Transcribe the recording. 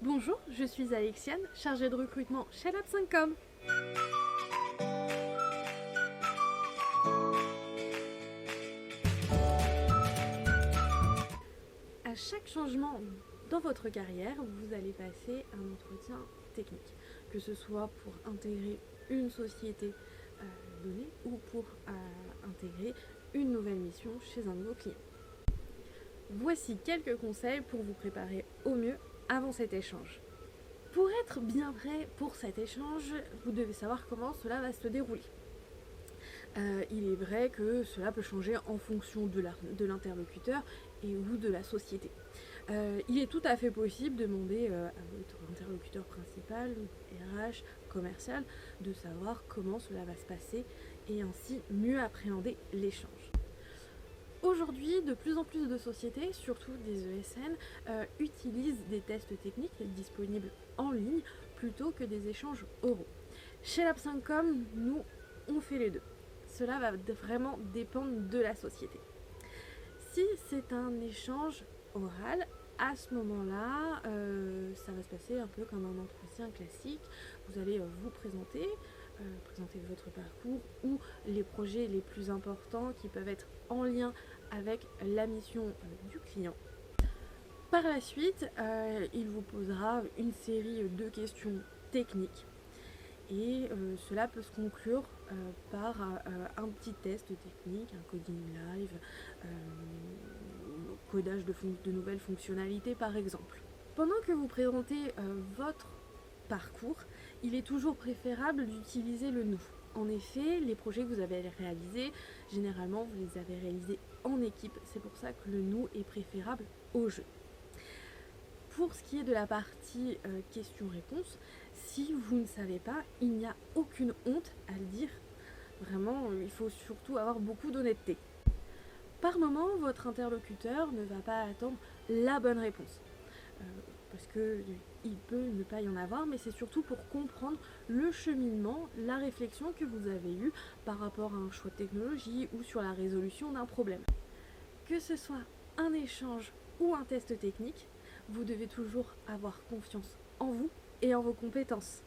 Bonjour, je suis Alexiane, chargée de recrutement chez Lab5Com. À chaque changement dans votre carrière, vous allez passer un entretien technique, que ce soit pour intégrer une société donnée ou pour intégrer une nouvelle mission chez un nouveau client. Voici quelques conseils pour vous préparer au mieux avant cet échange. Pour être bien prêt pour cet échange, vous devez savoir comment cela va se dérouler. Il est vrai que cela peut changer en fonction de l'interlocuteur et ou de la société. Il est tout à fait possible de demander à votre interlocuteur principal, RH, commercial, de savoir comment cela va se passer et ainsi mieux appréhender l'échange. Aujourd'hui, de plus en plus de sociétés, surtout des ESN, utilisent des tests techniques disponibles en ligne plutôt que des échanges oraux. Chez Lab5Com, nous, on fait les deux. Cela va vraiment dépendre de la société. Si c'est un échange oral, à ce moment-là, ça va se passer un peu comme un entretien classique. Vous allez vous présenter votre parcours ou les projets les plus importants qui peuvent être en lien avec la mission du client. Par la suite, il vous posera une série de questions techniques et cela peut se conclure par un petit test technique, un coding live, codage de nouvelles fonctionnalités par exemple. Pendant que vous présentez votre parcours, il est toujours préférable d'utiliser le nous. En effet, les projets que vous avez réalisés, généralement vous les avez réalisés en équipe, c'est pour ça que le nous est préférable au jeu. Pour ce qui est de la partie questions-réponses, si vous ne savez pas, il n'y a aucune honte à le dire. Vraiment, il faut surtout avoir beaucoup d'honnêteté. Par moment, votre interlocuteur ne va pas attendre la bonne réponse. Parce qu'il peut ne pas y en avoir, mais c'est surtout pour comprendre le cheminement, la réflexion que vous avez eue par rapport à un choix de technologie ou sur la résolution d'un problème. Que ce soit un échange ou un test technique, vous devez toujours avoir confiance en vous et en vos compétences.